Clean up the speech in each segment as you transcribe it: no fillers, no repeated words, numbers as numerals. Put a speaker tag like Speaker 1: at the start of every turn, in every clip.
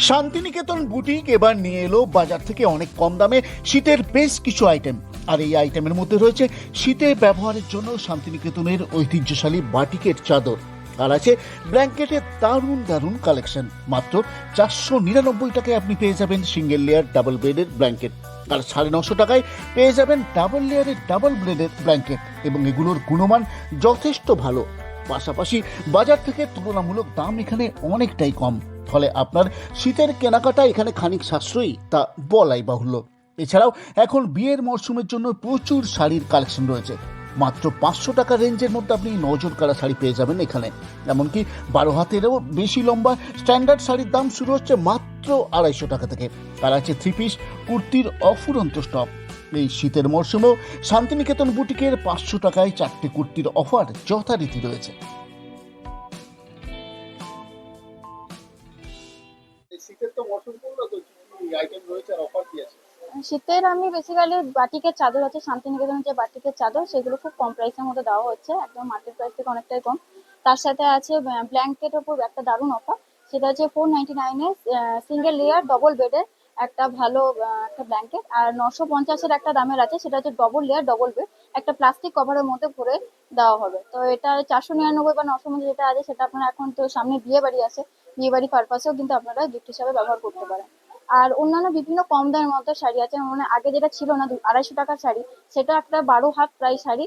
Speaker 1: Santiniketan boutique এবার নিয়ে এলো বাজার থেকে অনেক কম দামে শীতের বেশ কিছু আইটেম। আর এই আইটেমের মধ্যে রয়েছে শীতে ব্যবহারের জন্য শান্তিনিকেতনের ঐতিহ্যশালী বাটিকের চাদর, আর আছে ব্ল্যাঙ্কেটের দারুণ দারুণ কালেকশন। মাত্র 499 টাকায় আপনি পেয়ে যাবেন সিঙ্গেল লেয়ার ডাবল বেডের ব্ল্যাঙ্কেট, আর 950 টাকায় পেয়ে যাবেন ডাবল লেয়ারের ডাবল ব্লেডের ব্ল্যাঙ্কেট, এবং এগুলোর গুণমান যথেষ্ট ভালো। পাশাপাশি বাজার থেকে তুলনামূলক দাম এখানে অনেকটাই কম, ফলে আপনার শীতের কেনাকাটা এখানে খানিক সাশ্রয়ী তা বলাই বাহুল্য। এছাড়াও এখন বিয়ের মরশুমের জন্য প্রচুর শাড়ির কালেকশন রয়েছে। মাত্র 500 টাকা রেঞ্জের মধ্যে আপনি নজর কাড়া শাড়ি পেয়ে যাবেন এখানে। এমনকি 12 হাতেরও বেশি লম্বা স্ট্যান্ডার্ড শাড়ির দাম শুরু হচ্ছে মাত্র 250 টাকা থেকে। আর আছে 3 পিস কুর্তির অফুরন্ত স্টক। এই শীতের মরশুমেও শান্তিনিকেতন বুটিকের 500 টাকায় 4টে কুর্তির অফার যথারীতি রয়েছে। শীতের তো মরশুম পড়লো, তো কি আইটেম রয়েছে আর অফার কি আছে?
Speaker 2: শীতের আমি বেসিক্যালি বাটিকের চাদর আছে, শান্তিনিকেতনের যে বাটিকের চাদর সেগুলো খুব কম প্রাইসের মধ্যে দেওয়া হচ্ছে, একদম মার্কেট প্রাইস থেকে অনেকটাই কম। তার সাথে আছে ব্ল্যাঙ্কেটের উপর একটা দারুণ অফার, সেটা হচ্ছে 499 সিঙ্গেল লেয়ার ডবল বেডের একটা ভালো একটা ব্ল্যাঙ্কেট। আর 950-এর একটা দামের আছে, সেটা হচ্ছে ডবল লেয়ার ডবল বেড, একটা প্লাস্টিক কভারের মধ্যে ভরে দেওয়া হবে। তো এটা 499 বা 950 যেটা আছে সেটা আপনারা, এখন তো সামনে বিয়ে বাড়ি আছে, বিয়ে বাড়ি পারপাসেও কিন্তু আপনারা গিফট হিসাবে ব্যবহার করতে পারেন। আর অন্যান্য বিভিন্ন কম দামের মধ্যে শাড়ি আছে, মানে আগে যেটা ছিল না 250 টাকার শাড়ি, সেটা একটা 12 হাত প্রায় শাড়ি,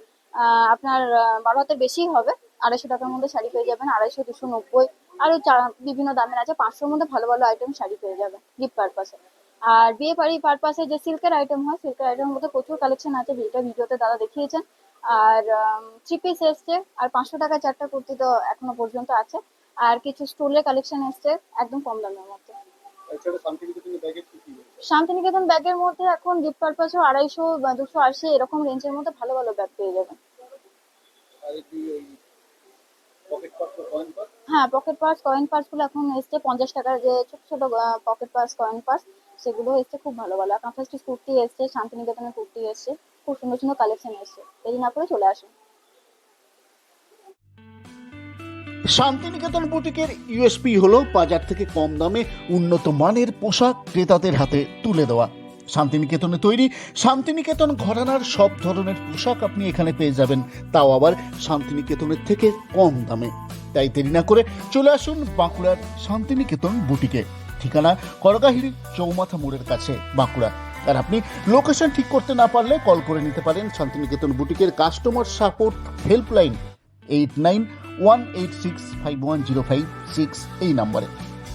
Speaker 2: আপনার 12 হাতের বেশিই হবে, 250 টাকার মধ্যে শাড়ি পেয়ে যাবেন। 250, 290, আরো বিভিন্ন দামের আছে। 500-র মধ্যে ভালো ভালো আইটেম শাড়ি পেয়ে যাবেন গিফট পারপাসে। আর বিয়ে বাড়ি পারপাসে যে সিল্কের আইটেম হয়, সিল্কের আইটেমের মধ্যে প্রচুর কালেকশন আছে, যেটা ভিডিওতে দাদা দেখিয়েছেন। আর 3 পিস এসছে, আর 500 টাকায় 4টা কুর্তি তো এখনো পর্যন্ত আছে। আর কিছু স্টোলের কালেকশন এসছে একদম কম দামের মধ্যে। শান্তিনিকেতন ব্যাগের মধ্যে এখন গিফট পারপাসও 250 বা 280 এরকম রেঞ্জের মধ্যে ভালো ভালো ব্যাগ পেয়ে যাবেন। হ্যাঁ, পকেট পার্স, কয়েন পার্স গুলো এখন এসছে 50 টাকার, যে ছোট ছোট পকেট পার্স, কয়েন পার্স, সেগুলো এসছে খুব ভালো ভালো। এখন ফার্স্ট কুর্তি এসছে, শান্তিনিকেতনের কুর্তি এসছে, খুব সুন্দর সুন্দর কালেকশন এসছে, দেরি না করে চলে আসুন।
Speaker 1: শান্তিনিকেতন বুটিকের ইউএসপি হলো বাজার থেকে কম দামে উন্নত মানের পোশাক ক্রেতাদের হাতে তুলে দেওয়া। শান্তিনিকেতনে তৈরি শান্তিনিকেতন ঘরানার সব ধরনের পোশাক আপনি এখানে পেয়ে যাবেন, তাও আবার শান্তিনিকেতনের থেকে কম দামে। তাই দেরি না করে চলে আসুন বাঁকুড়ার শান্তিনিকেতন বুটিকে। ঠিকানা করগাহিরি চৌমাথা মোড়ের কাছে, বাঁকুড়া। আর আপনি লোকেশন ঠিক করতে না পারলে কল করে নিতে পারেন শান্তিনিকেতন বুটিকের কাস্টমার সাপোর্ট হেল্পলাইন 8918651056 এই নাম্বারে।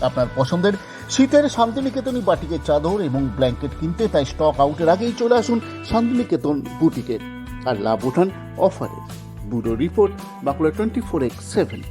Speaker 1: আপনার পছন্দের শীতের শান্তিনিকেতনী বাটিকের চাদর এবং ব্ল্যাঙ্কেট কিনতে তাই স্টক আউটের আগেই চলে আসুন শান্তিনিকেতন বুটিকে, আর লাভ ওঠান অফারে। Bureau report, Bankura 24x7।